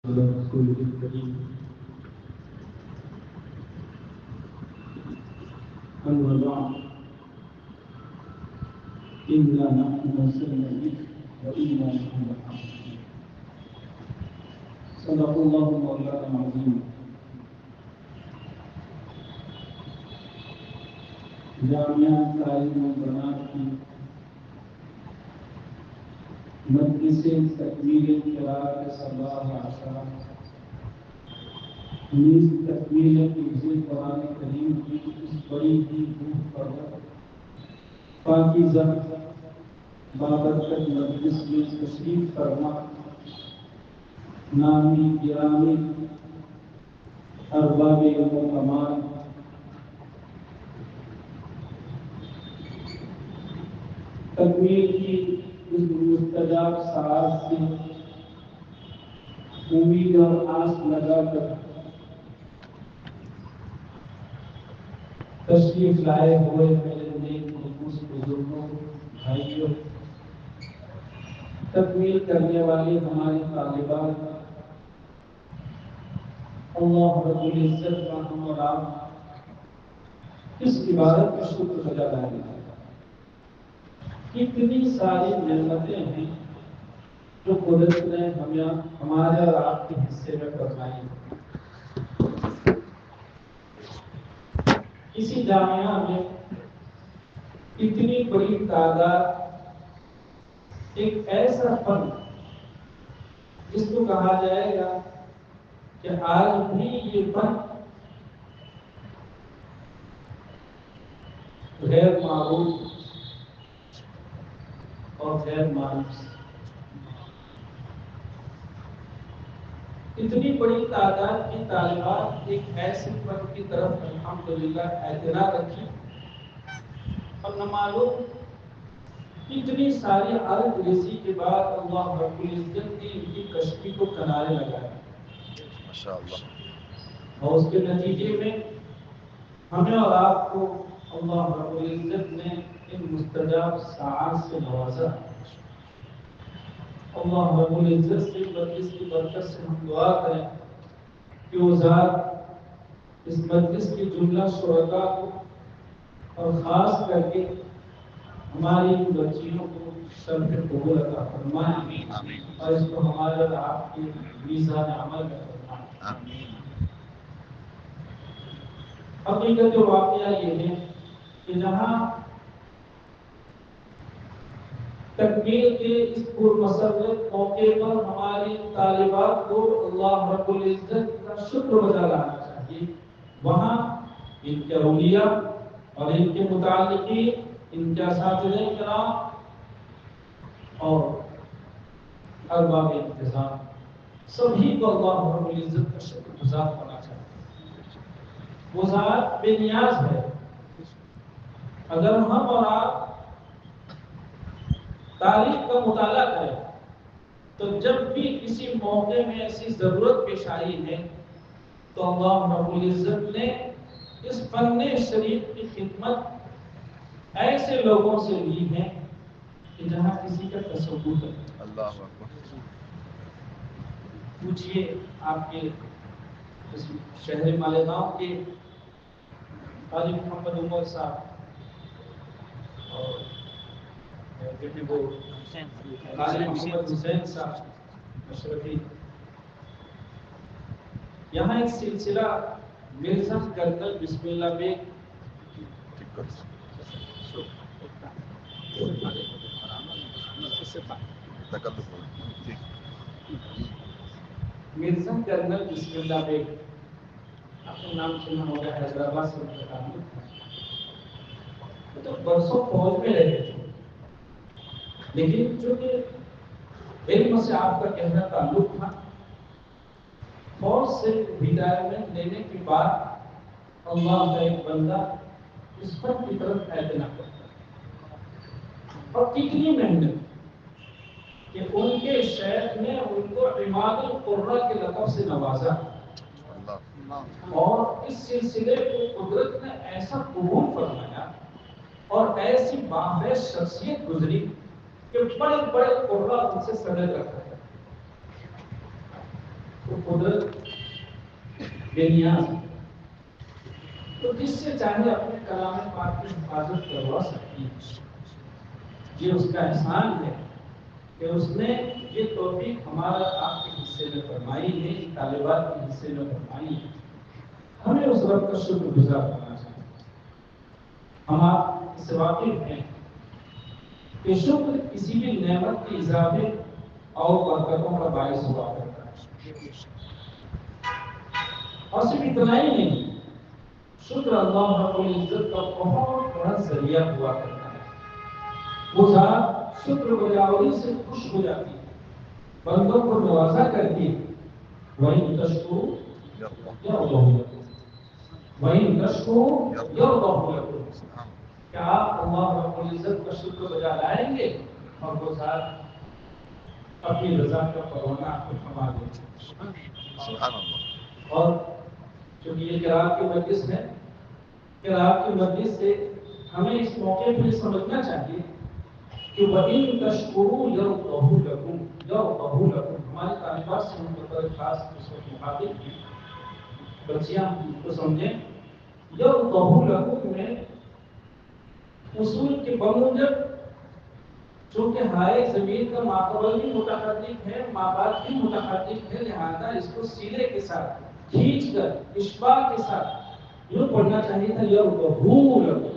رسول الكريم أما بعد إنا نحن نزلنا الذكر وإنا له لحافظون. صدق الله مولانا العظيم. جامعہ تعلیم و بنات کی مجلس تکمیل قرار صلاح عشرہ نیز تکمیل حفظ قرآن کریم کی اس بڑی ہی پرور پاکیزہ بابرکت مجلس میں تشریف فرما نامی گرامی ارباب علم و کمال تکمیل کی اس مستجاب ساعت سے امید اور آس لگا کر تشریف لائے ہوئے میرے نیک نفوس بزرگوں بھائیوں، تکمیل کرنے والی ہماری طالبات، اللہ رب العزت کا ہم اور آپ اس عبادت کا شکر ادا کریں۔ کتنی ساری نعمتیں ہیں جو قدرت نے ہمارے اور آپ کے حصے میں فرمائی ہیں۔ کسی جامعہ میں اتنی بڑی تعداد، ایک ایسا فن جس کو کہا جائے گا کہ آج بھی یہ فن غیر معروف اور غیر معروف، اتنی بڑی تعداد کی طالبات ایک ایسے فن کی طرف الحمدللہ اعتنا رکھی اور نہ معلوم اتنی ساری عرض ریزی کے بعد اللہ رب العزت نے ان کی کشتی کو کنارے لگایا اور اس کے نتیجے میں ہمیں اور آپ کو اللہ رب العزت نے ان مستجاب ساعات سے نوازا۔ اللہ رب العزت سے مجلس کی برکت سے ہم دعا کریں کہ وہ ذات اس مجلس کے جملہ شرکاء کو اور خاص کر کے ہماری ان بچیوں کو شرف قبول عطا فرمائے اور اس کو ہمارے اور آپ کے میزان عمل میں فرمائے۔ حقیقت واقعہ یہ ہے کہ جہاں تکمیل کے اس پرمسرت موقع پر ہماری طالبات کو اللہ رب العزت کا شکر بجا لانا چاہیے، وہاں ان کے اولیاء اور ان کے متعلقین، ان کے اساتذہ کرام اور ارباب انتظام سبھی کو اللہ رب العزت کا شکر گزار ہونا چاہیے۔ وہ ذات بے نیاز ہے۔ اگر ہم اور آپ تاریخ کا مطالعہ کریں تو جب بھی کسی موقع میں ایسی ضرورت پیش آئی ہے تو اللہ رب العزت نے اس فن شریف کی خدمت ایسے لوگوں سے لی ہے کہ جہاں کسی کا تصور ہے۔ اللہ اکبر۔ پوچھئے آپ کے شہر مالیگاؤں کے قاضی محمد عمر صاحب اور قاضی محمد حسین صاحب مشرفی، یہاں ایک سلسلہ مرزا کرنل بسم اللہ بیگ مرزا کرنل بسم اللہ بیگ، آپ نے نام سنا ہوگا، حیدرآباد سے ان کا تعلق تھا۔ وہ تو برسوں فوج میں رہے تھے، لیکن چونکہ علم سے آپ کا گہرا تعلق تھا، فوج سے ریٹائرمنٹ لینے کے بعد اللہ کا ایک بندہ اس فن کی طرف اعتنا کرتا ہے اور کتنی محنت کہ ان کے شیخ نے ان کو عماد القرہ کے لقب سے نوازا اور اس سلسلے کو قدرت نے ایسا قبول فرمایا اور ایسی باحث شخصیت گزری کہ بڑے بڑے قرہ ان سے سند رکھا ہے۔ تو قدرت بے نیاز ہے، تو جس سے چاہے اپنے کلام پاک کی حفاظت کروا سکتی ہے۔ یہ اس کا احسان ہے کہ اس نے یہ توفیق ہمارا آپ کے حصے میں فرمائی ہے، طالبات کے حصے میں فرمائی ہے۔ ہمیں اس رب کا شکر گزار ہونا چاہیے۔ ہم آپ اس سے واقف ہیں کہ شکر کسی بھی نعمت کی اضافے اور برکتوں کا باعث ہوا کرتا ہے، اور صرف اتنا ہی نہیں، شکر اللہ رب العزت کا بہت بڑا ذریعہ ہوا کرتا ہے۔ وہ ذات شکر گزاری سے خوش ہو جاتی ہے، بندوں کو نوازا کرتی ہے۔ وَإِن تَشْكُرُوا يَرْضَهُ لَكُمْ وَإِن تَشْكُرُوا يَرْضَهُ لَكُمْ، کہ آپ اللہ رب العزت کا شکر بجا لائیں گے اور وہ ذات اپنی رضا کا پروانہ آپ کو فرما دیں گے۔ سبحان اللہ۔ اور چونکہ یہ قرآن کی مجلس ہے، قرآن کی مجلس سے ہمیں اس موقع پر سمجھنا چاہیے کہ وَإِن تَشْكُرُوا يَرْضَهُ لَكُمْ يَرْضَهُ لَكُمْ، ہماری طالبات سے متعلق خاص اس وقت مخاطب ہیں، بچیاں کو سمجھیں۔ يَرْضَهُ لَكُمْ میں اصول کے بموجب چونکہ ہائے زمین کا ماقبل بھی متحرک ہے، مابعد بھی متحرک ہے، لہذا اس کو سیلے کے ساتھ کھینچ کر اشباع کے ساتھ یوں پڑھنا چاہیے تھا، يَرْضَهُ لَكُمْ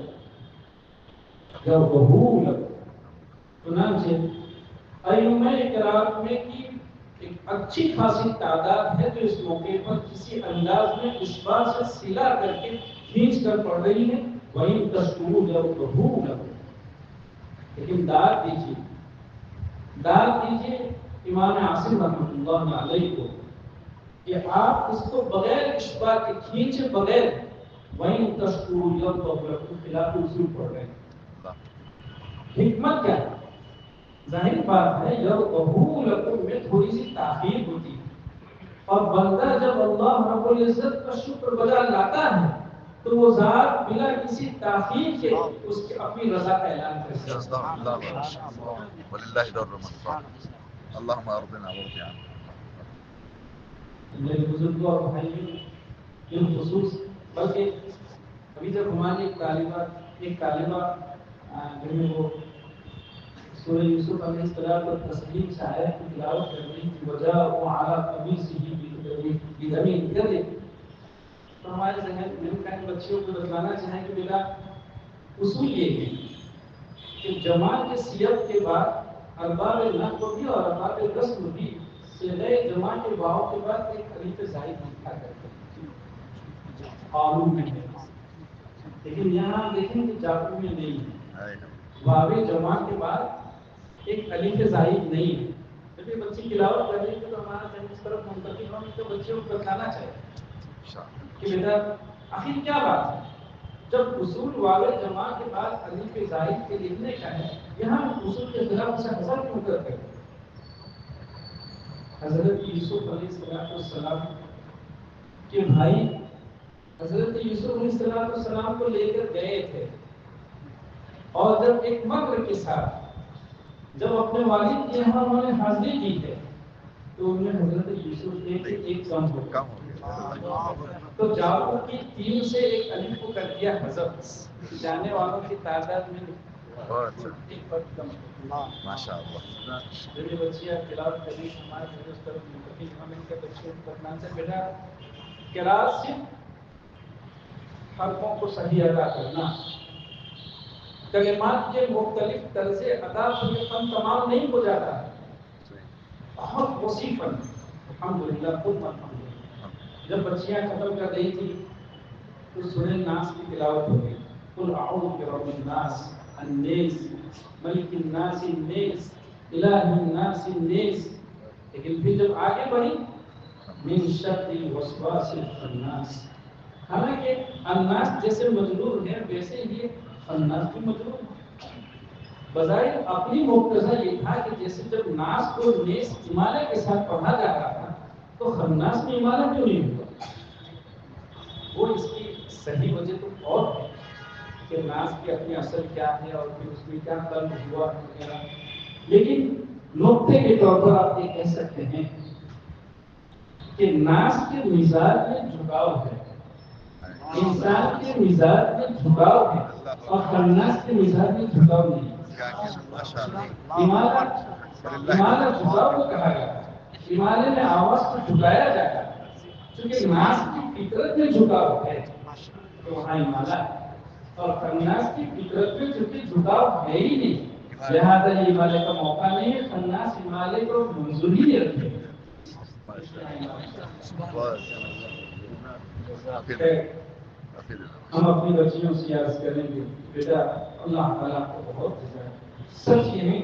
يَرْضَهُ لَكُمْ۔ چنانچہ ائمہ کرام میں کی ایک اچھی خاصی تعداد ہے جو اس موقع پر کسی انداز میں اشباع سے سلا کر کے کھینچ کر پڑھ رہی ہے، وَإِن تَشْكُرُوا يَرْضَهُ لَكُمْ۔ لیکن داد دیجیے امام عاصم رحمۃ اللہ علیہ کو کہ آپ اس کو بغیر اشباع کے کھینچے بغیر وَإِن تَشْكُرُوا يَرْضَهُ لَكُمْ خلاف اصول پڑھ رہے ہیں۔ حکمت کیا ہے؟ ظاہر بات ہے يَرْضَهُ لَكُمْ میں تھوڑی سی تاخیر ہوتی ہے، اور بندہ جب اللہ رب العزت کا شکر بجا لاتا ہے تو وہ ذات بلا کسی تاخیر کے اس کی اپنی رضا کا اعلان کرتا ہے۔ وللہ در المنصور اللہم ارضنا وارض عنا۔ میرے بزرگوں اور بھائیوں، بالخصوص بلکہ ابھی جب ہماری ایک طالبہ جو ہے وہ سورہ یوسف علیہ السلام پر تسلیم سے آیت کی تلاوت کر رہی تھی، وَجَاءُوا عَلَىٰ قَمِيصِهِ بِدَمٍ كَذِبٍ، تو ہمارے ذہن میں کہیں بچیوں کو بتلانا چاہیں کہ بیٹا اصول یہ ہے کہ جمع کے سیاق کے بعد ارباب نحو بھی اور ارباب رسم بھی صیغہ جمع کے واو کے بعد ایک الف زائد لکھا کرتے ہیں قانون میں ہے، لیکن یہاں دیکھیں کہ جاپو میں نہیں ہے، واو جمع کے بعد ایک الف زائد نہیں ہے۔ جب یہ بچی تلاوت کر رہی تھی تو ہمارا ذہن اس طرف منتقل ہونے تو بچیوں کو بتانا چاہیے کہ بیٹا آخر کیا بات ہے، جب اصول واو جمع کے بعد الف زائد کے لکھنے کا ہے، یہاں اصول کے خلاف اسے حذف کیوں کرتے ہیں؟ حضرت یوسف علیہ السلام کے بھائی حضرت یوسف علیہ السلام کو لے کر گئے تھے، اور جب ایک مکر کے ساتھ جب اپنے والد کے یہاں انہوں نے حاضری کی ہے تو انہوں نے حضرت یوسف نے ایک کم ہو گیا، تو جاؤ کی 3 سے ایک الف کو کر دیا حذف، جانے والوں کی تعداد میں ماشاء اللہ۔ جب یہ بچیاں تلاوت کری ہمارے اس طرف منتقل ہونے کے بچوں کو بتانا سے بیٹا قراءت صرف حرفوں کو صحیح ادا کرنا، کلمات کے مختلف طرز ادا سے یہ فن تمام نہیں ہو جاتا ہے، بہت وسیع فن۔ الحمدللہ خود الحمدللہ جب بچیاں ختم کر رہی تھی تو سورہ الناس کی تلاوت ہو گئی، قل اعوذ برب الناس الناس ملک الناس الناس الہ الناس الناس، لیکن پھر جب آگے بڑھی من شر الوسواس الخناس، حالانکہ الناس جیسے مجرور ہے ویسے ہی الناس بھی مجرور ہے، بظاہر اپنی مقتضا یہ تھا کہ جیسے جب ناس کو نیس امالہ کے ساتھ پڑھا جا رہا تھا تو خناس میں امالہ کیوں نہیں ہوا؟ وہ اس کی صحیح وجہ تو اور ہے کہ ناس کی اپنی اصل کیا ہے اور پھر اس میں کیا قلب ہوا وغیرہ، لیکن نقطے کے طور پر آپ یہ کہہ سکتے ہیں کہ ناس کے مزاج میں جھکاؤ ہے، انسان کے مزاج میں جھکاؤ ہے اور خناس کے مزاج میں جھکاؤ نہیں۔ ہمارا جھکاؤ کو کہا گیا، ہمالیہ میں آواز کو جھکایا جاتا ہے، چونکہ ناس کی فطرت میں جھکاؤ ہے تو وہاں ہمالیہ، اور خناس کی فطرت میں چونکہ جھکاؤ ہے ہی نہیں، لہٰذا یہ ہمالیہ کا موقع نہیں ہے، خناس ہمالیہ کو منظور ہی نہیں رکھے۔ ہم اپنی بچیوں سے عرض کریں گے بیٹا اللہ تعالیٰ کو بہت ہے، سچ یہ ہے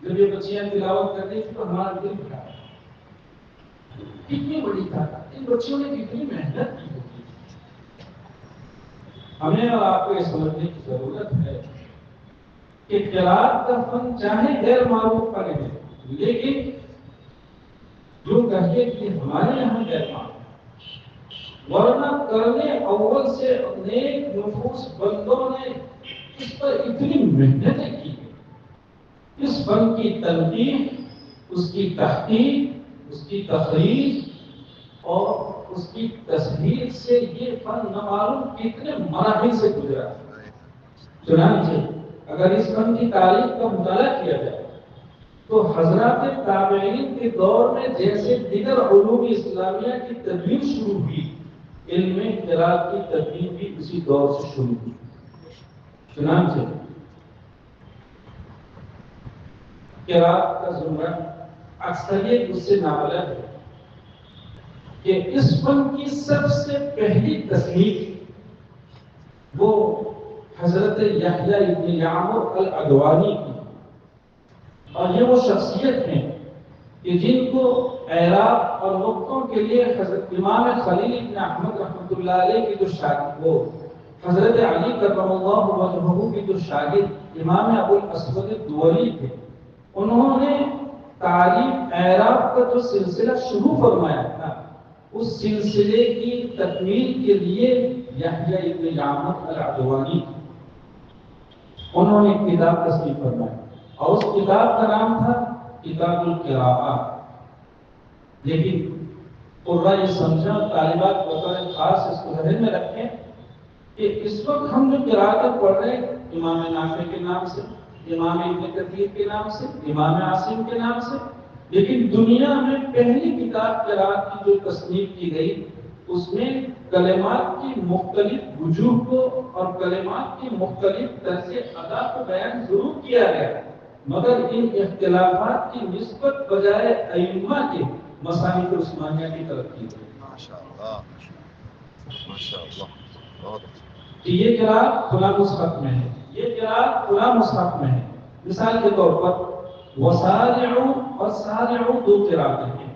جب یہ بچیاں تلاوت کرتی تھی تو ہمارا دل بھرا، کتنی بڑی طاقت ان بچیوں نے کتنی محنت کی ہوگی۔ ہمیں اور آپ کو یہ سمجھنے کی ضرورت ہے کہ قرات کا فن چاہے غیر معروف کرے لیکن جو کہتے کہ ہمارے یہاں غیر معروف، ورنہ کرنے اول سے نیک نفوس بندوں نے اس پر اتنی محنتیں کی، اس فن کی تنقید، اس کی تحقیق، اس کی تخریج اور اس کی تصویر سے یہ فن نہ معلوم کتنے مراحل سے گزرا۔ چنانچہ اگر اس فن کی تاریخ کا مطالعہ کیا جائے تو حضرات تابعین کے دور میں جیسے دیگر علوم اسلامیہ کی تدوین شروع ہوئی، علم قرات کی تدوین بھی اسی دور سے شروع ہوئی۔ چنانچہ قرات کا زمرہ اکثریت اس سے نابلد ہے کہ اس فن کی سب سے پہلی تصنیف وہ حضرت یحییٰ ابن یعمر العدوانی کی، اور یہ وہ شخصیت ہیں کہ جن کو اعراب اور نقطوں کے لیے حضرت امام خلیل ابن احمد رحمۃ اللہ علیہ کی جو شاگرد، وہ حضرت علی کرم اللہ وجہہ کی جو شاگرد امام ابو الاسود الدولی تھے، انہوں نے تعریف اعراب کا جو سلسلہ شروع فرمایا تھا، اس سلسلے کی تکمیل کے لیے یحییٰ ابن یعمر العدوانی انہوں نے ایک کتاب تصنیف فرمائی، اور اس کتاب کا نام تھا کتاب القراءات۔ لیکن قرآن یہ سمجھا، طالبات بطور خاص اس کو ذہن میں رکھیں کہ اس وقت ہم جو قراءتیں پڑھ رہے ہیں امام نافع کے نام سے، امام ابن کثیر کے نام سے، امام عاصم کے نام سے، لیکن دنیا میں پہلی کتاب قرات کی جو تصنیف کی گئی اس میں کلمات کی مختلف وجوہ کو اور کلمات کی مختلف طرز ادا کو بیان ضرور کیا گیا، مگر ان اختلافات کی نسبت بجائے ائمہ کے مصانف عثمانیہ کی طرف کی گئی۔ ماشاءاللہ ماشاءاللہ، بہت کہ یہ قرات فلاں مصحف میں ہے، یہ قرات فلاں مصحف میں ہے۔ مثال کے طور پر وسارعوا اور سارعوا دو قراتیں ہیں۔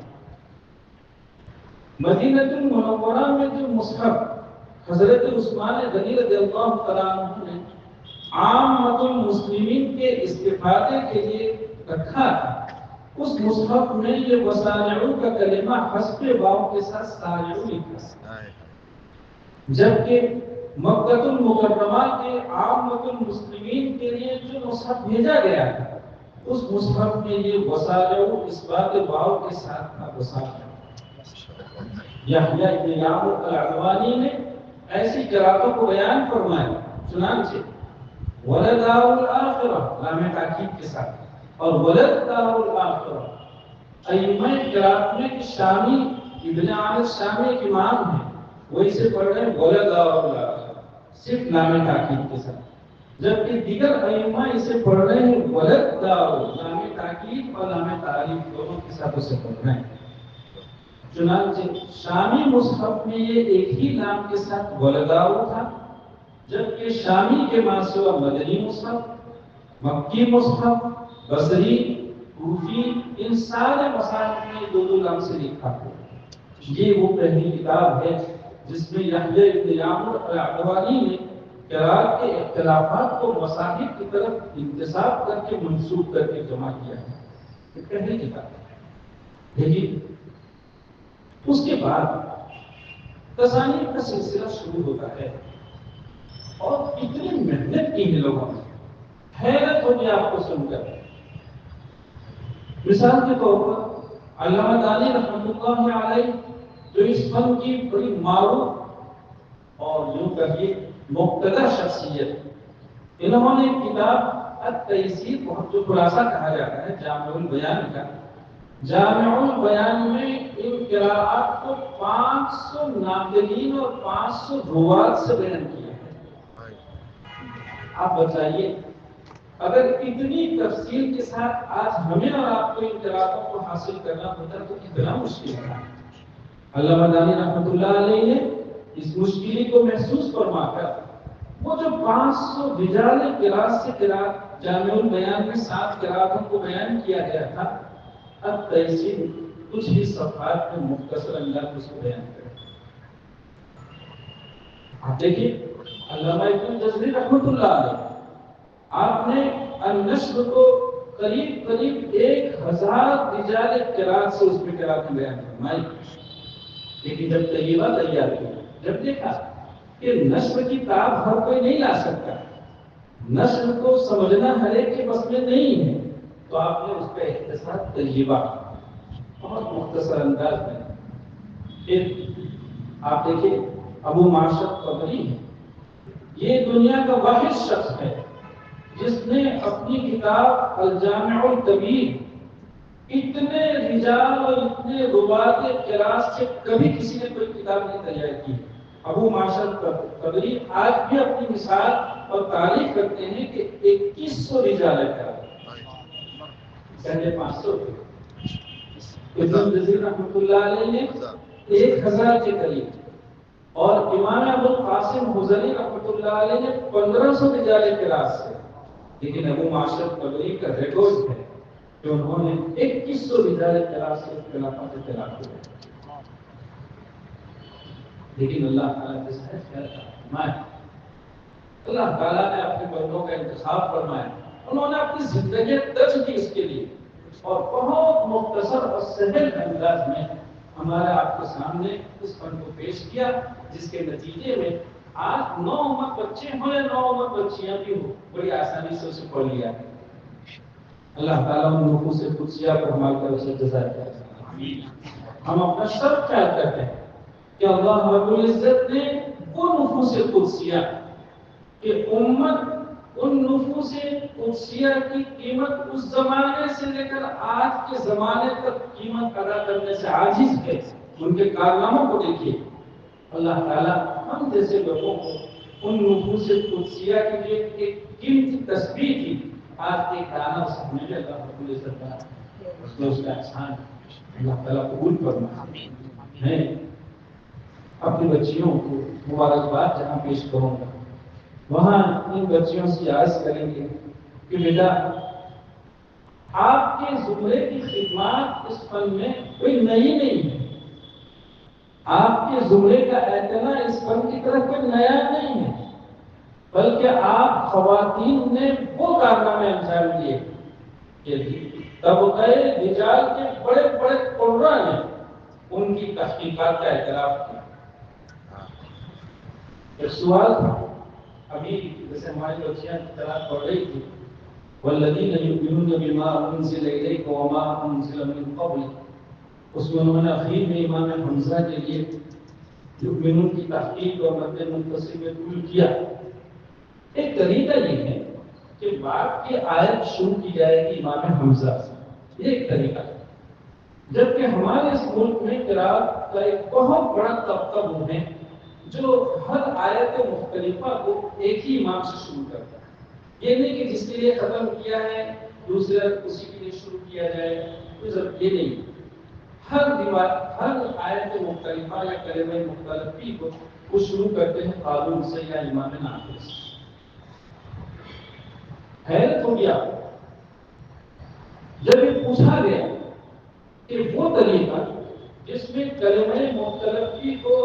مدینہ المنورہ میں جو مصحف حضرت عثمان غنی رضی اللہ تعالیٰ عنہ نے عامۃ المسلمین کے استفادے کے لیے رکھا تھا، اس مصحف میں یہ وسارعوا کا کلمہ حذف واو کے ساتھ سارعوا لکھا ہے، جبکہ مکہ المکرمہ کے عامۃ المسلمین کے لیے جو مصحف بھیجا گیا تھا اس مصحف میں یہ وسارعوا اس بات واو کے ساتھ تھا، وسارعوا۔ یحییٰ ابن یعمر العدوانی نے ایسی قراتوں کو بیان فرمایا، چنانچہ ولد دار الآخرہ لام تاکید کے ساتھ، اور ولد دار الآخرہ ائمہ قرات میں شامی ابن عامر شامی ایک امام ہیں، وہ اسے پڑھ رہے ہیں ولد دار الآخرہ صرف لام تاکید کے ساتھ، جبکہ دیگر ائمہ اسے پڑھ رہے ہیں ولد دار لام تاکید اور لام تعریف دونوں کے ساتھ اسے پڑھ رہے ہیں۔ چنانچہ شامی مصحف میں یہ ایک ہی نام کے ساتھ ولداؤ تھا، جبکہ شامی کے ماں سوا مدنی مصحف، مکی مصحف، بصری، کوفی، ان سارے مصاحف میں دو دو نام سے لکھا تھا۔ یہ وہ پہلی کتاب ہے جس میں یحییٰ ابن یعمر العدوانی نے قرات کے اختلافات کو مصاحف کی طرف انتساب کر کے منسوب کر کے جمع کیا ہے، یہ پہلی کتاب ہے۔ لیکن اس کے بعد تصانیف کا سلسلہ شروع ہوتا ہے، اور اتنی محنت کی ہے لوگوں نے، حیرت ہوگی آپ کو سن کر۔ مثال کے طور پر علامہ دانی رحمۃ اللہ علیہ جو اس فن کی بڑی معروف اور یوں کہیے مقتدر شخصیت، انہوں نے کتاب التیسیر، بہت جو خلاصہ کہا جاتا ہے جامع البیان کا، جامع البیان میں ان قراءات کو 500 ناقلین اور 500 روات سے بیان کیا ہے۔ آپ بتائیے اگر اتنی تفصیل کے ساتھ آج ہمیں اور آپ کو ان قراءتوں کو حاصل کرنا ہوتا تو کتنا مشکل تھا۔ علامہ دانی رحمۃ اللہ علیہ نے اس مشکلی کو محسوس فرما کر وہ جو 500 رجال قراءت سے قراءت جامع البیان میں 7 قراءتوں کو بیان کیا گیا تھا، اب تیسیر کچھ ہی صفحات میں مختصر انداز میں اس کو بیان کریں۔ آپ دیکھیے علامہ ابن جزری رحمۃ اللہ علیہ، آپ نے النشر کو قریب 1000 رجال قراءت سے اس میں قراءت بیان فرمائی، لیکن جب طیبہ تیار کیا، جب دیکھا کہ نشر کی تاب ہر کوئی نہیں لا سکتا، نشر کو سمجھنا ہر ایک کے بس میں نہیں ہے، تو آپ نے اس کا اختصار طیبہ بہت مختصر انداز میں۔ پھر آپ دیکھیں ابو معشر قبری ہے، یہ دنیا کا واحد شخص ہے جس نے اپنی کتاب الجامع الکبیر اتنے رجال اور اتنے روات قراءت سے کبھی کسی نے کوئی کتاب نہیں تیار کی۔ ابو معشر قبری آج بھی اپنی مثال اور تعریف کرتے ہیں کہ 2100 رجال قراءت، پہلے 500 تھے۔ ابن جزیر رحمۃ اللہ علیہ نے 1000 کے قریب، اور امام ابو القاسم حضری رحمۃ اللہ علیہ نے 1500 رجال قراءت سے، لیکن ابو معشر قبری کا ریکارڈ ہے کہ انہوں نے 2100 رجال قراءت سے اختلافات سے تلاش کیا۔ لیکن اللہ تعالیٰ کے ساتھ خیر فرمایا، اللہ تعالیٰ نے اپنے بندوں کا انتخاب فرمایا، انہوں نے اپنی زندگی درج کی اس کے لیے، اور بہت مختصر اور سہل انداز میں ہمارے آپ کے سامنے اس فن کو پیش کیا، جس کے نتیجے میں آج 9 امت بچے ہوں یا 9 امت بچیاں بھی ہوں، بڑی آسانی سے اسے پڑھ لیا۔ اللہ تعالیٰ ان نفوس قدسیہ پر عمل کر اسے جزائے دے۔ ہم اپنا شرط خیال کرتے ہیں کہ اللہ رب العزت نے وہ نفوس قدسیہ کہ امت ان نفوس قدسیہ کی قیمت اس زمانے سے لے کر آج کے زمانے تک قیمت ادا کرنے سے عاجز ہے، ان کے کارناموں کو دیکھیے۔ اللہ تعالیٰ ہم جیسے لوگوں کو ان نفوس قدسیہ کی جو ایک قیمتی تسبیح تھی، آج ایک دانہ سامنے میں اللہ رب العزت کا اس کا احسان اللہ تعالیٰ قبول فرمائے۔ میں اپنی بچیوں کو مبارکباد جہاں پیش کروں گا، وہاں ان بچیوں سے عرض کریں گے کہ بیٹا آپ کے زمرے کی خدمات اس فن میں کوئی نئی نہیں ہے، آپ کے زمرے کا اعتنا اس فن کی طرف کوئی نیا نہیں ہے، بلکہ آپ خواتین نے وہ کارنامے انجام دیے کہ طبقۂ رجال کے بڑے بڑے قرا نے ان کی تحقیقات کا اعتراف کیا۔ ایک سوال تھا ابھی جیسے ہماری بچیاں قرآن پڑھ رہی تھی، والذین یؤمنون بما انزل الیک وما انزل من قبلک، اس میں انہوں نے اخیر میں امام حمزہ کے لیے یؤمنون کی تحقیق اور مد منتصب میں طول کیا۔ ایک طریقہ یہ ہے کہ بعد کی آیت شروع کی جائے گی امام حمزہ سے، یہ ایک طریقہ ہے، جبکہ ہمارے اس ملک میں قرأت کا ایک بہت بڑا طبقہ وہ ہے جو ہر آیت مختلفہ کو ایک ہی امام سے شروع کرتا ہے۔ یہ نہیں کہ جس کے لیے ختم کیا ہے دوسرا اسی کے لیے شروع کیا جائے، یہ نہیں، ہر آیت مختلفہ یا کلمہ مختلفی کو وہ شروع کرتے ہیں قانون سے یا امام نافع سے۔ حیرت ہو گیا جب یہ پوچھا گیا کہ وہ طریقہ جس میں کلمہ مختلفی کو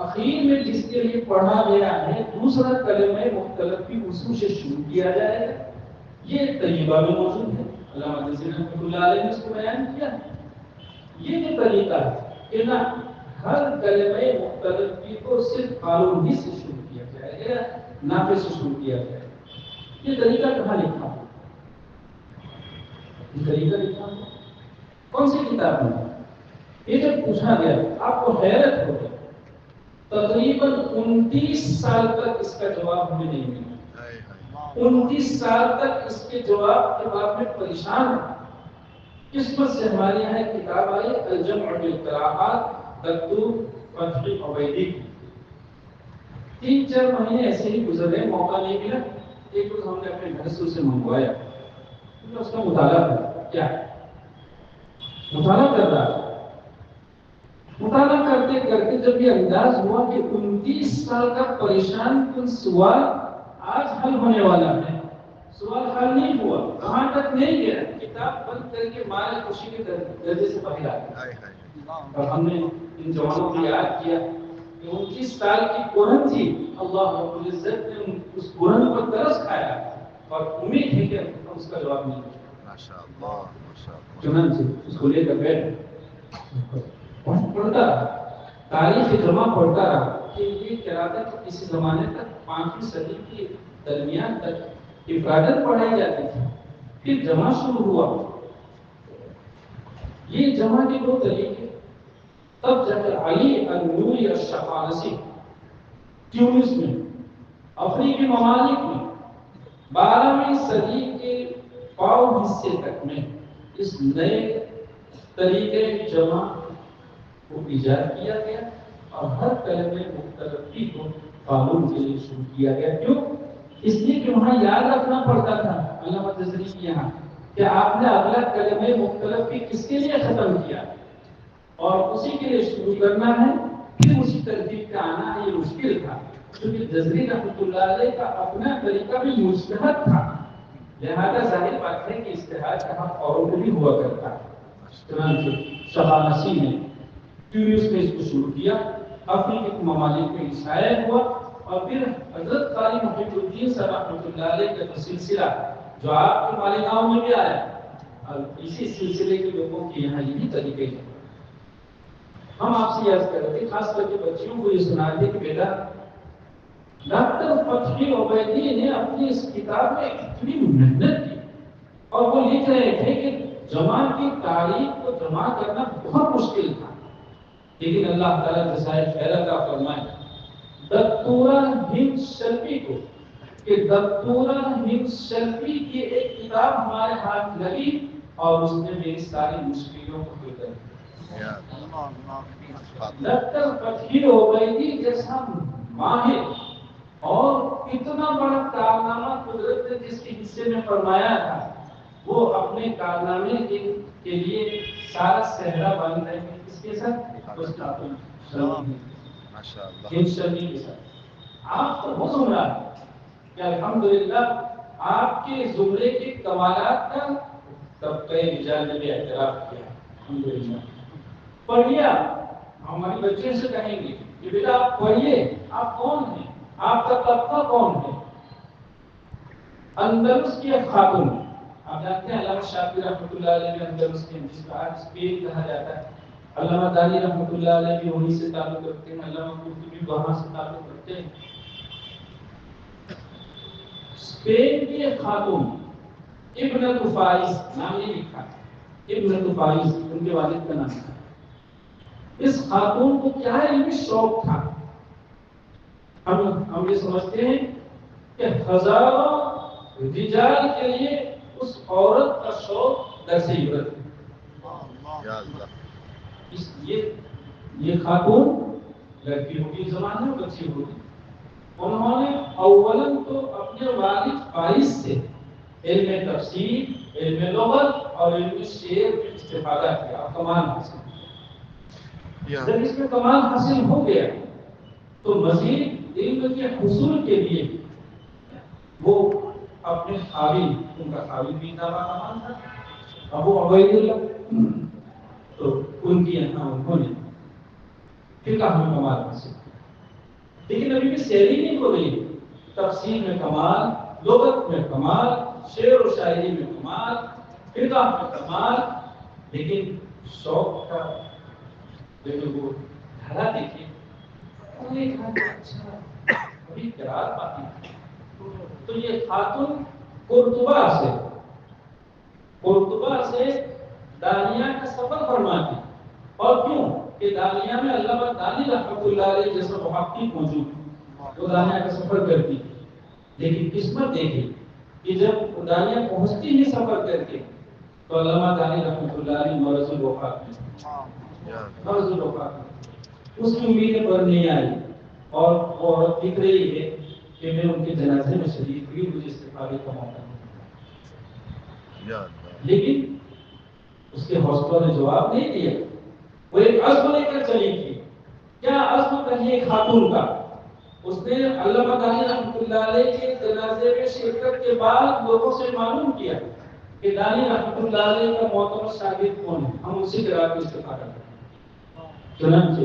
اخیر میں جس کے لیے پڑھا گیا ہے دوسرا کلمہ مختلفی اصول سے شروع کیا جائے گا، یہ طریقہ میں موجود ہے۔ علامہ جزیر رحمۃ اللہ علیہ نے اس کو بیان کیا ہے۔ یہ جو طریقہ ہے کہ نہ ہر کلمہ مختلفی کو صرف قانون ہی سے شروع کیا جائے گا، نافع سے شروع کیا جائے گا، یہ طریقہ کہاں لکھا ہے؟ یہ طریقہ لکھا ہے کون سی کتاب میں؟ یہ جب پوچھا گیا آپ کو حیرت ہو گئی، تقریباً 29 سال تک اس کا جواب ہمیں نہیں ملا۔ 29 سال تک اس کے جواب کے بعد میں پریشان ہوں۔ قسمت سے ہمارے یہاں ایک کتاب آئی الجمع بالقراءات دکتور فتحی عبیدی کی، 3-4 مہینے ایسے ہی گزر گئے، موقع نہیں ملا۔ ایک روز ہم نے اپنے گھر سے اسے منگوایا، اس کا مطالعہ کیا کیا مطالعہ کر رہا تھا۔ مطالعہ کرتے کرتے جب یہ انداز ہوا کہ 29 سال کا پریشان کن سوال آج حل ہونے والا ہے، سوال حل نہیں ہوا، کہاں تک نہیں گیا، کتاب بند کر کے مارے خوشی کے درجے سے باہر آ گیا۔ اور ہم نے ان جوانوں کو یاد کیا کہ 29 سال کی قرن تھی، اللہ رب العزت نے اس قرن پر ترس کھایا اور امید ہے کہ اس کا جواب نہیں دیا۔ چنانچہ اس کو لے کر بیٹھ پڑھتا رہا، تاریخ جمع پڑھتا رہا کہ یہ کہہ تھا کہ کسی زمانے تک 5ویں صدی کے درمیان تک عبادت پڑھائی جاتی تھی، پھر جمع شروع ہوا۔ یہ جمع کے 2 طریقے، تب جب علی النوری الشقانسی ٹیونس میں افریقی ممالک میں 12ویں صدی کے پاؤ حصے تک میں اس نئے طریقے جمع کو ایجاد کیا گیا اور ہر کلمے مختلفی کو قانون کے لیے شروع کیا گیا۔ کیوں؟ اس لیے کہ وہاں یاد رکھنا پڑتا تھا علامہ جزری کی یہاں کہ آپ نے اگلا کلمے مختلفی کس کے لیے ختم کیا اور اسی کے لیے شروع کرنا ہے، پھر اسی ترتیب کا آنا یہ مشکل تھا، کیونکہ جزری رحمۃ اللہ علیہ کا اپنا طریقہ بھی مجتہد تھا، لہذا ظاہر بات ہے کہ اجتہاد کا حق اوروں کو بھی ہوا کرتا ہے۔ چنانچہ شقانسی نے ٹیونس میں اس کو شروع کیا، افریقی ممالک میں شائع ہوا اور پھر حضرت قاری محب الدین صاحب رحمۃ اللہ علیہ کا سلسلہ جو آپ کے مالیگاؤں میں بھی آیا اور اسی سلسلے کے لوگوں کے یہاں یہی طریقے ہیں۔ ہم آپ سے یاد کر رہے تھے، خاص کر کے بچیوں کو یہ سناتے کہ بیٹا ڈاکٹر فتحی عبیدی نے اپنی اس کتاب میں اتنی محنت کی اور وہ لکھ رہے تھے کہ جمع کی تاریخ کو جمع کرنا بہت مشکل تھا، لیکن اللہ تعالیٰ جزائے خیر عطا فرمائے دکتورہ ہند شلبی کو کہ دکتورہ ہند شلبی کی ایک کتاب ہمارے ہاتھ لگی اور اس نے میری ساری مشکلوں کو حل کر دیا۔ ڈاکٹر فتحی عبیدی جیسا ماہر اور اتنا بڑا کارنامہ قدرت نے جس کے حصے میں فرمایا تھا، وہ اپنے کارنامے کے لیے سارا صحرا باندھ رہے ہیں۔ اس کے ساتھ اس کا شرمی کے ساتھ آپ تو وہ سن رہا ہے کہ الحمدللہ آپ کے زمرے کے کمالات کا طبقہ رجال نے بھی اعتراف کیا۔ الحمدللہ پڑھیے، ہمارے بچے سے کہیں گے کہ بیٹا آپ پڑھیے، آپ کون ہیں، آپ کا طبقہ کون ہے۔ اندلس کی ایک خاتون، آپ جانتے ہیں علامہ شافعی رحمۃ اللہ علیہ بھی اندلس کے، جس کا آج اسپین کہا جاتا ہے، علامہ دانی رحمۃ اللہ علیہ بھی وہیں سے تعلق رکھتے ہیں، علامہ قرطبی وہاں سے تعلق رکھتے ہیں۔ اسپین کی ایک خاتون ابنۃ فائز نام نہیں لکھا، ابنۃ فائز ان کے والد کا نام تھا۔ اس خاتون کو کیا علمی شوق تھا، ہم یہ سمجھتے ہیں کہ ہزاروں رجال کے لیے اس عورت کا شوق درس عبرت ہے۔ اس لیے یہ خاتون لڑکی ہوگی زمانے میں بچی ہوگی، انہوں نے اولاً تو اپنے والد فائز سے علم تفسیر، علم لغت اور علم شعر میں استفادہ کیا اور کمال حاصل کیا۔ جب اس میں کمال حاصل ہو گیا تو مزید علم کے حصول کے لیے وہ اپنے خاوند، ان کا خاوند بھی نام تھا ابو عبید اللہ، تو ان کی یہاں انہوں نے فقہ میں کمال حاصل کیا۔ لیکن ابھی بھی شعری نہیں ہو رہی، تفسیر میں کمال، لغت میں کمال، شعر و شاعری میں کمال، فقہ میں کمال، لیکن شوق کا جب وہ دھارا دیکھیے، انہوں نے کہا کہ اچھا ابھی قرار باقی ہے۔ تو یہ خاتون قرطبہ سے دانیہ کا سفر فرماتی اور کیوں کہ دانیہ میں علامہ دانی رحمۃ اللہ علیہ جیسا محقق موجود ہے، وہ دانیہ کا سفر کرتی، لیکن قسمت دیکھی کہ جب دانیہ پہنچتی ہی سفر کر کے تو علامہ دانی رحمۃ اللہ علیہ مرض الوفات میں، مرض الوفات میں اس کی امیدیں بڑھ نہیں آئی، اور وہ عورت دکھ رہی ہے کہ میں ان کے جنازے میں شریک ہوئی، مجھے استفادے کا موقع نہیں، لیکن اس کے حوصلوں نے جواب نہیں دیا، وہ ایک عزم لے کر چلی تھی۔ کیا عزم کہیے ایک خاتون کا؟ اس نے علامہ دانی رحمۃ اللہ علیہ کے جنازے میں شرکت کے بعد لوگوں سے معلوم کیا کہ دانی رحمۃ اللہ علیہ کا معتبر شاگرد کون ہے، ہم اسی کے رات میں استفادہ کریں۔ چنانچہ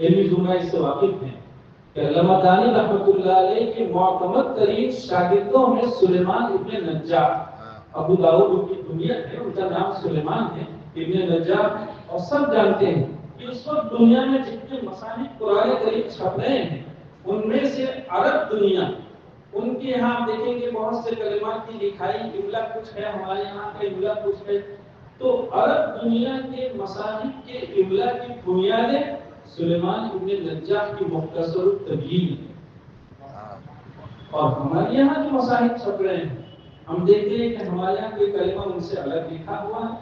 علمی زمرہ اس سے واقف ہیں کہ علامہ دانی رحمۃ اللہ علیہ کے معتمد ترین شاگردوں میں سلیمان ابن نجار، ابو داؤد ان کی کنیت ہے، ان کا نام سلیمان ہے، ابن نجار، اور سب جانتے ہیں کہ اس وقت دنیا میں جتنے مصانف قرآن کریم چھپ رہے ہیں ان میں سے عرب دنیا، ان کے یہاں آپ دیکھیں گے بہت سے کلمات کی لکھائی املا کچھ ہے، ہمارے یہاں کا املا کچھ ہے، تو عرب دنیا کے مصانف کے املا کی بنیادیں سلیمان ابن نجار کی مختصر تبیین ہے۔ اور ہمارے یہاں جو مصانف چھپ رہے ہیں ہم دیکھتے ہیں کہ ہمارے یہاں کوئی کلمہ ان سے الگ لکھا ہوا ہے،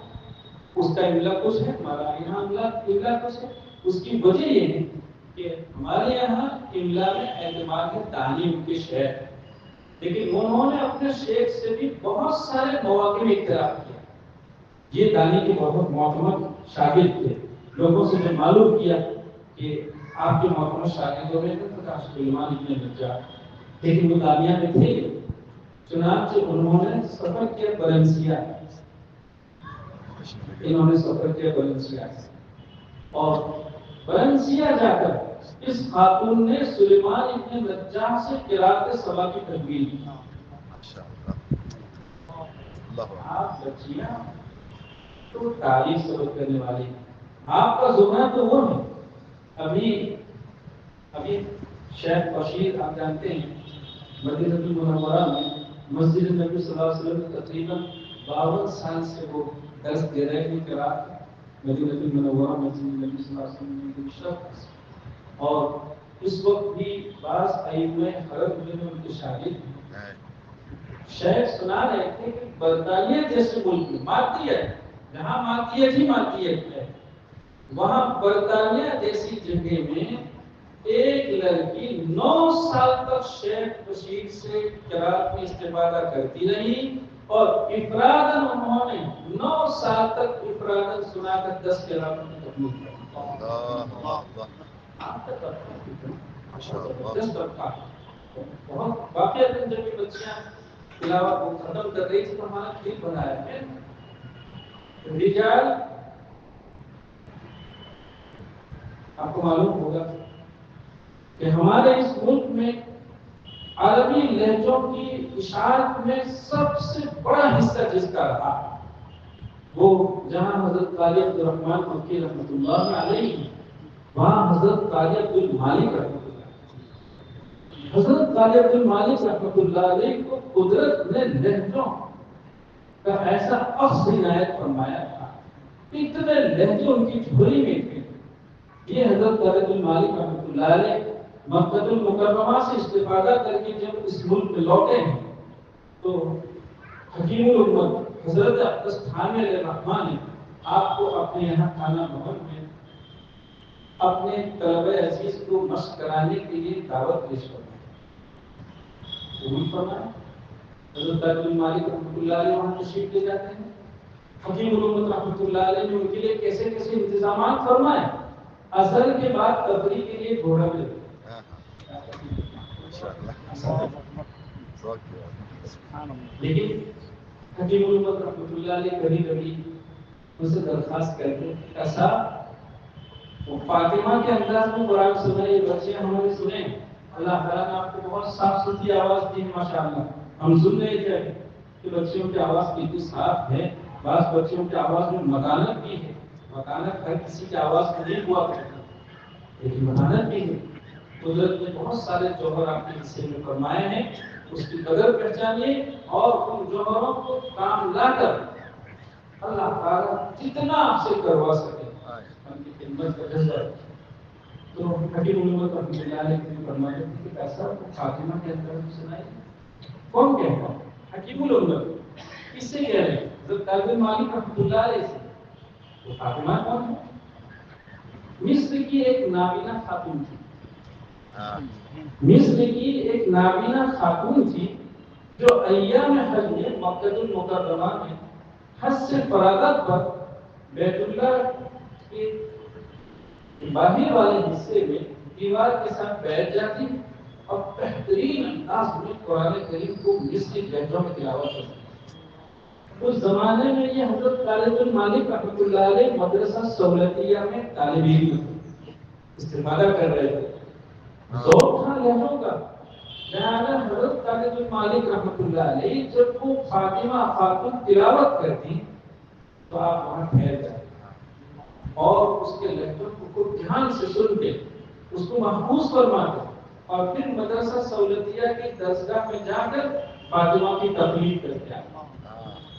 اس کا املا کچھ ہے، ہمارا یہاں املا کچھ ہے۔ اس کی وجہ یہ ہے کہ ہمارے یہاں املا میں اعتماد تعلیم کے شیخ، لیکن انہوں نے اپنے شیخ سے بھی بہت سارے مواقع میں اختلاف کیا۔ یہ دانی کے بہت معتمد شاگرد تھے، لوگوں سے نے معلوم کیا کہ آپ کے معتمد شاگردوں میں سلیمان ابن نجار، لیکن وہ دانیہ میں تھے۔ چنانچہ انہوں نے سفر کیا بلنسیا، انہوں نے سفر کیا بلنسیا، اور بلنسیا جا کر اس خاتون نے سلیمان ابن نجار سے قرات سبا کی تکمیل کی۔ آپ بچیاں تو تعریف سبق کرنے والی، آپ کا زمرہ تو وہ ہے۔ ابھی شیخ بشیر آپ جانتے ہیں مدینہ المنورہ میں مسجد نبی صلی اللہ علیہ وسلم تقریباً 52 سال سے وہ درس دے رہے ہیں قرات مدینہ المنورہ مسجد نبی صلی اللہ علیہ وسلم کی شرف، اور اس وقت بھی بعض ائمہ حرم میں ان کے شاگرد ہیں۔ شیخ سنا رہے تھے کہ برطانیہ جیسے ملک میں مادیت، جہاں مادیت ہی مادیت ہے، وہاں برطانیہ جیسی جگہ میں ایک لڑکی 9 سال تک شیخ بشیر سے قرات میں استفادہ کرتی رہی، اور افراداً انہوں نے 9 سال تک افراداً سنا کر 10 قرات میں تکمیل کی۔ بہت واقعہ جب یہ بچیاں تلاوت کو ختم کر رہی تھی تو ہمارا دل بنایا ہے رجال، آپ کو معلوم ہوگا کہ ہمارے اس ملک میں عربی لہجوں کی اشاعت میں سب سے بڑا حصہ جس کا رہا وہ جہاں حضرت قاضی عبدالرحمن مکی رحمۃ اللہ علیہ، وہاں حضرت قاضی عبدالمالک رحمۃ اللہ، حضرت قاضی عبدالمالک رحمۃ اللہ علیہ کو قدرت نے لہجوں کا ایسا اخذ عنایت فرمایا تھا، اتنے لہجے ان کی جھولی میں تھے۔ یہ حضرت قاضی عبدالمالک رحمۃ اللہ علیہ مکہ المکرمہ سے استفادہ کر کے جب اس ملک میں لوٹے ہیں تو حکیم الامت حضرت اقدس تھانوی علیہ الرحمٰن نے آپ کو اپنے یہاں خانہ محمد میں اپنے طلبہ عزیز کو مشق کرانے کے لیے دعوت پیش کرنا قبول فرمایا۔ حضرت عبدالمالک رحمۃ اللہ علیہ وہاں تشریف لے جاتے ہیں، حکیم الامت رحمۃ اللہ علیہ نے ان کے لیے کیسے کیسے انتظامات فرمائے، اثر کے بعد تفریح کے لیے گھوڑا ملے، لیکن حکیم الامت رحمۃ اللہ علیہ کبھی کبھی ان سے درخواست کرتے ایسا وہ فاطمہ کے انداز میں قرآن سنائے، یہ بچے ہمارے سنیں، اللہ تعالیٰ نے آپ کو بہت صاف ستھری آواز دی ہے ماشاءاللہ، ہم سن رہے تھے کہ بچیوں کی آواز کتنی صاف ہے، بعض بچیوں کی آواز میں مکانت بھی ہے، مکانت ہر کسی کی آواز میں نہیں ہوا کرتی لیکن مکانت بھی ہے۔ قدرت نے بہت سارے جوہر آپ کے حصے میں فرمائے ہیں، اس کی قدر پہچانیے اور ان جوہروں کو کام لا کر اللہ تعالیٰ جتنا آپ سے کروا سکے ہم کی خدمت کا جذبہ. تو حکیم الامت رحمۃ اللہ علیہ نے فرمایا کہ ایسا فاطمہ کے اندر سنائی. کون کہتا ہے؟ حکیم الامت. کس سے کہہ رہے ہیں؟ حضرت تاج مالک رحمۃ اللہ علیہ سے. تو فاطمہ کون ہے؟ مصر کی ایک نابینا خاتون تھی. مصر کی ایک نابینا خاتون تھی جو ایام حج میں مکہ المکرمہ میں حج سے فراغت پر بیت اللہ کے باہر والے حصے میں دیوار کے ساتھ بیٹھ جاتی اور بہترین انداز میں قرآن کریم کو مصری لہجوں میں تلاوت کرتی. اس زمانے میں یہ حضرت خالد بن مالک رحمۃ اللہ علیہ مدرسہ سہولتیہ میں طالب علم استفادہ کر رہے تھے. ذوق تھا لہجوں کا. لہذا حضرت خالد بن مالک رحمۃ اللہ علیہ جب وہ فاطمہ خاتون تلاوت کرتی تو آپ وہاں ٹھہر جاتے اور اس کے لہجوں کو دھیان سے سن کے اس کو محفوظ فرماتے اور پھر مدرسہ سہولتیہ کی درسگاہ میں جا کر فاطمہ کی تقلید کرتے آتے.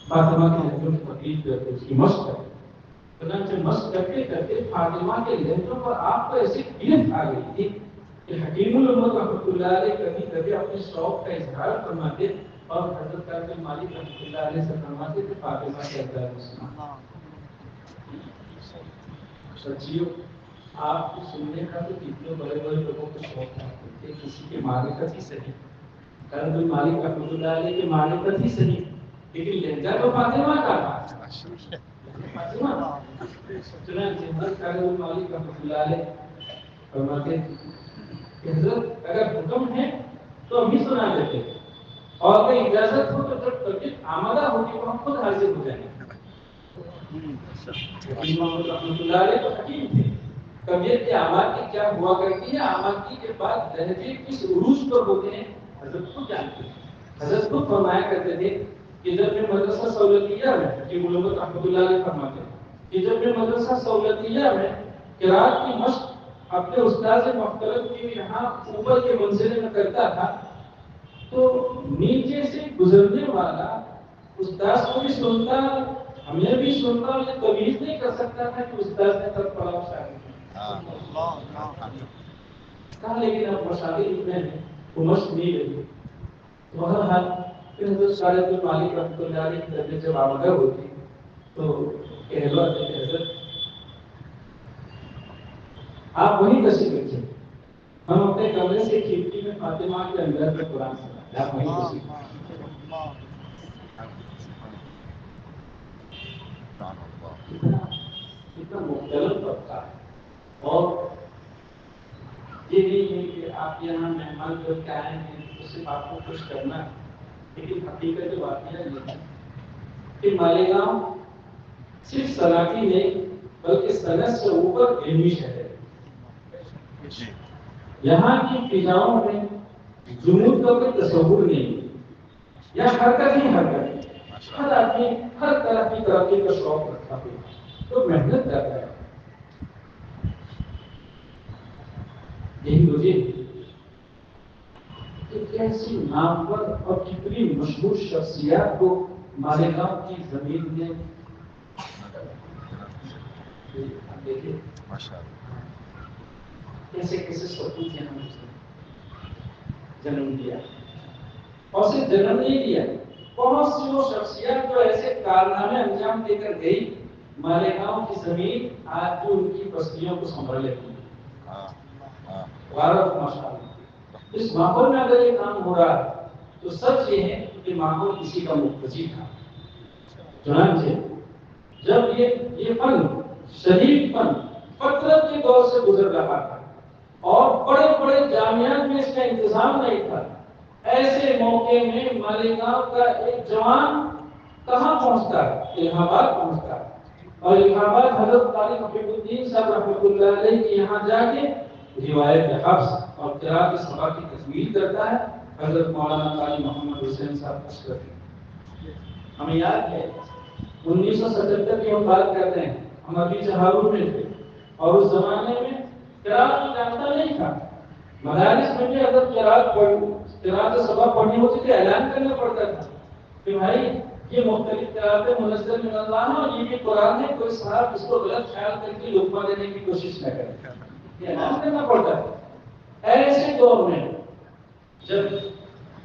فاطمہ کے لہجوں کی تقلید کرتے اس کی مشق کرتے. چنانچہ مشق کرتے کرتے فاطمہ کے لہجوں پر آپ کو ایسی قیمت آ گئی تھی کہ حکیم الامت رحمۃ اللہ علیہ کبھی کبھی اپنے شوق کا اظہار فرماتے اور حضرت تاج مالک رحمۃ اللہ علیہ سے فرماتے کہ فاطمہ کے انداز میں سنا. سچیو آپ کو سننے کا تو کتنے بڑے بڑے لوگوں کو شوق ہے کہ کسی کے معرفت ہی صحیح. تاج مالک رحمۃ اللہ علیہ کے معرفت ہی صحیح لیکن لہجہ تو فاطمہ کا تھا. فاطمہ چنانچہ حضرت تاج مالک رحمۃ اللہ علیہ فرماتے کہ حضرت اگر حکم ہے تو ہم ہی سنا دیتے اور اگر اجازت ہو تو جب طبیعت آمادہ ہوگی تو ہم خود حاضر ہو جائیں گے. رحمۃ اللہ علیہ تو حکیم تھے. طبیعت کے آمادگی کیا ہوا کرتی ہے, آمادگی کے بعد لہجے کس عروج پر ہوتے ہیں حضرت کو جانتے ہیں. حضرت کو فرمایا کرتے تھے کہ جب میں مدرسہ سہولتیہ میں حکیم الامت رحمۃ اللہ علیہ فرماتے ہیں کہ جب میں مدرسہ سہولتیہ میں قرات کی مشق اپنے استاد مختلف کے یہاں اوپر کے منزل میں کرتا تھا تو نیچے سے گزرنے والا استاد کو بھی سنتا, ہمیں بھی سنتا, اور یہ تمیز نہیں کر سکتا تھا کہ استاد نے تب پڑھا شاگرد کہا. لیکن اب مشاغل اتنے ہیں وہ مشق نہیں رہی. بہرحال پھر حضرت خالد بن مالک رحمۃ اللہ علیہ کی طبیعت جب آمادہ ہوتی تو کہلواتے کہ حضرت آپ وہیں تشریف رکھیں, ہم اپنے کمرے سے کھڑکی میں فاطمہ کے اندر میں قرآن سنائیں. آپ وہیں تشریف رکھیں. اتنا مختلف طبقہ ہے. اور یہ نہیں ہے کہ آپ یہاں مہمان جو کے آئے ہیں تو صرف آپ کو خوش کرنا ہے, لیکن حقیقت واقعہ یہ ہے کہ مالیگاؤں صرف صنعتی نہیں بلکہ صنعت سے اوپر علمی شہر ہے. یہاں کی فضاؤں میں جنود کا کوئی تصور نہیں, یہاں حرکت ہی حرکت ہے. ہر آدمی ہر طرح کی ترقی کا شوق رکھتا ہے تو محنت کرتا ہے. یہی وجہ کہ کیسی نامور اور کتنی مشہور شخصیات کو مالیگاؤں کی زمین میں دیکھیں کیسے کیسے سپوت یہاں جنم دیا. اور صرف جنم نہیں دیا, بہت سی وہ شخصیات جو ایسے کارنامے انجام دے کر گئی مالیگاؤں کی زمین آج جو ان کی بستیوں کو سنبھال لیتی ہے. اس ماحول میں اگر یہ کام ہو رہا ہے تو سچ یہ ہے کہ ماحول کسی کا مقتضی تھا. چنانچہ جب یہ فن شدید فن فطرت کے دور سے گزر رہا تھا اور بڑے بڑے جامعات میں اس کا انتظام نہیں تھا, ایسے موقع میں مالیگاؤں کا ایک جوان کہاں پہنچتا ہے؟ الہ آباد پہنچتا ہے. اور الہ آباد حضرت طالب حفیظ الدین صاحب رحمۃ اللہ علیہ کے یہاں جا کے روایت حفظ اور قرات سبا کی تکمیل کرتا ہے. حضرت مولانا قاری محمد حسین صاحب اشرفی. ہمیں یاد ہے 1977 کی ہم بات کر رہے ہیں, ہم ابھی چہاروں میں تھے اور اس زمانے میں قرات کو جانتا نہیں تھا. مدارس میں اگر قرات سبا پڑھنی ہوتی تو اعلان کرنا پڑتا تھا کہ بھائی یہ مختلف قراءتیں منزل من اللہ ہیں، اور یہ بھی قرآن ہے، کوئی صاحب اس کو غلط خیال کر کے لقمہ دینے کی کوشش نہ کرے، یہ اعلان کرنا پڑتا ہے۔ ایسے دور میں جب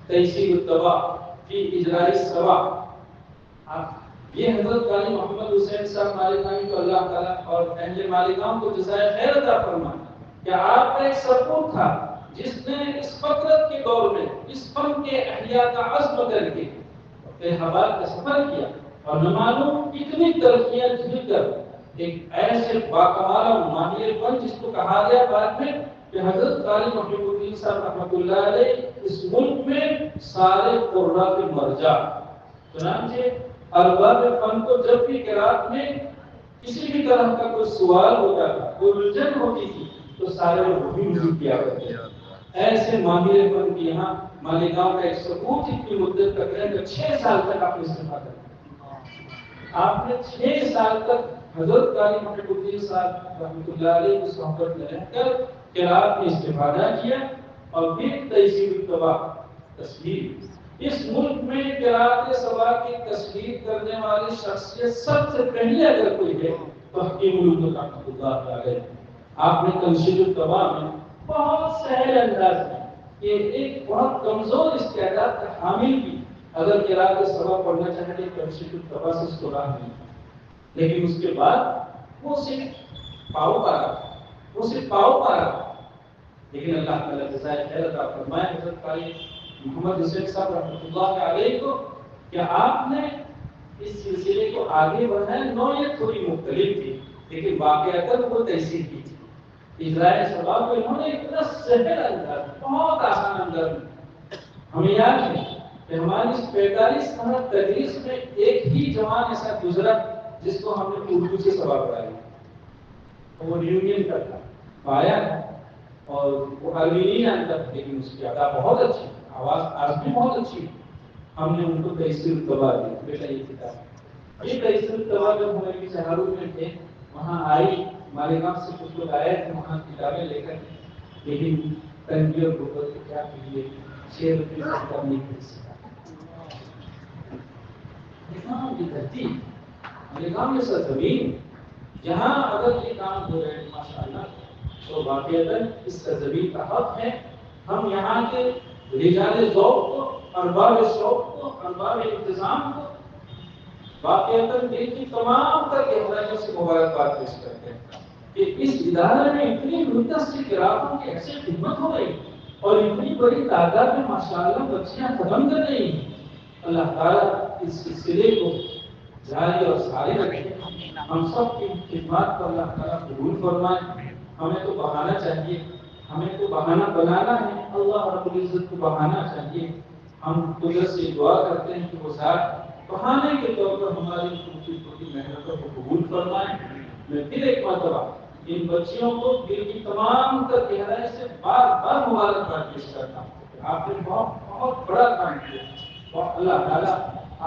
تیسیر الدوا فی اجراء السوا، یہ حضرت قاری محمد حسین صاحب مالکانی کو اللہ تعالیٰ اور اہل مالکان کو جزائے خیر عطا فرمائے کہ آپ کا ایک سپورٹ تھا جس نے اس فطرت کے دور میں اس فن کے احیاء کا عزم کر کے حباب کا سفر کیا، اور نہ معلوم کتنی ترقیاں جھیل کر ایک ایسے باکمال ماہر فن جس کو کہا گیا بعد میں کہ حضرت قاری محمد الدین صاحب رحمۃ اللہ علیہ اس ملک میں سارے قراء کے مرجع۔ چنانچہ ارباب فن کو جب بھی قرات میں کسی بھی طرح کا کوئی سوال ہوتا تھا، کوئی الجھن ہوتی تھی، تو سارے لوگ بھی کیا کرتے تھے۔ ایسے ماہر فن کی یہاں مالیگاؤں کا ایک ثبوت اتنی مدت تک رہے کہ 6 سال تک آپ نے استفادہ کیا۔ آپ نے 6 سال تک حضرت قاری محمد الدین صاحب رحمۃ اللہ علیہ کی صحبت میں رہ کر قرات میں استفادہ کیا، اور پھر تیسیر الدوا تصویر۔ اس ملک میں قرات سوا کی تصویر کرنے والی شخصیت سب سے پہلے اگر کوئی ہے تو حکیم الامت رحمۃ اللہ علیہ۔ آپ نے تنشیر الدوا میں بہت سہل انداز میں کہ ایک بہت کمزور استعداد کا حامل بھی اگر قرات سوا پڑھنا چاہے تو تنشیر الدوا سے اس کو راہ نہیں، لیکن اس کے بعد وہ صرف پاؤ پا رہا، لیکن اللہ تعالیٰ جزائے خیر عطا فرمائے حضرت قاری محمد حسین صاحب رحمۃ اللہ علیہ کو کہ آپ نے اس سلسلے کو آگے بڑھایا۔ نوعیت تھوڑی مختلف تھی لیکن واقعات وہ تیسیر کی تھی۔ اجرائے ثواب کو انہوں نے اتنا سہل انداز، بہت آسان انداز میں، ہمیں یاد ہے کہ ہماری اس 45 سال تدریس میں ایک ہی جوان ایسا گزرا جس کو ہم نے اردو سے سبق پڑھایا، وہ ریونین کا تھا، آیا اور وہ عربی نہیں جانتا تھا، لیکن اس کی ادا بہت اچھی، آواز آج بھی بہت اچھی۔ ہم نے ان کو تیسیر الدوا دی، بیٹا یہ کتاب، یہ تیسیر الدوا جب ہمارے شہروں میں تھے وہاں آئی، مالیگاؤں سے کچھ لوگ آئے تھے وہاں کتابیں لے کر، لیکن تنگی اور غربت کو کیا کیجیے، 6 روپے سے کم نہیں خرید سکا۔ مالیگاؤں کی دھرتی، مالیگاؤں جیسا زمین جہاں اگر یہ کام ہو رہے ہیں ماشاءاللہ، تو واقعتاً اس سرزمین کا حق ہے ہم یہاں کے رجال ذوق کو، ارباب شوق کو، ارباب انتظام کو واقعتاً دل کی تمام تر گہرائیوں سے مبارکباد پیش کرتے ہیں کہ اس ادارے میں اتنی مدت سے قراتوں کی ایسی خدمت ہو رہی اور اتنی بڑی تعداد میں ماشاءاللہ بچیاں ختم کر رہی ہیں۔ اللہ تعالیٰ اس سلسلے کو جاری اور سارے رکھے، ہم سب کی خدمات کو اللہ تعالیٰ قبول فرمائے۔ ہمیں تو بہانا چاہیے، ہمیں تو بہانہ بنانا ہے، اللہ رب العزت کو بہانا چاہیے۔ ہم قدرت سے دعا کرتے ہیں کہ وہ ذات بہانے کے طور پر ہماری چھوٹی محنتوں کو قبول فرمائے۔ میں پھر ایک مرتبہ ان بچیوں کو دل کی تمام تر گہرائی سے بار بار مبارکباد پیش کرتا ہوں، آپ نے بہت بڑا کام کیا، اور اللہ تعالیٰ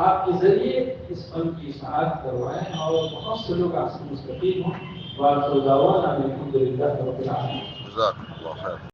آپ کے ذریعے اس فن کی اشاعت کروائیں اور بہت سے لوگ آپ سے مستفید ہوں۔ وآخر دعوانا الحمد للہ رب العالمین۔ جزاک اللہ خیر۔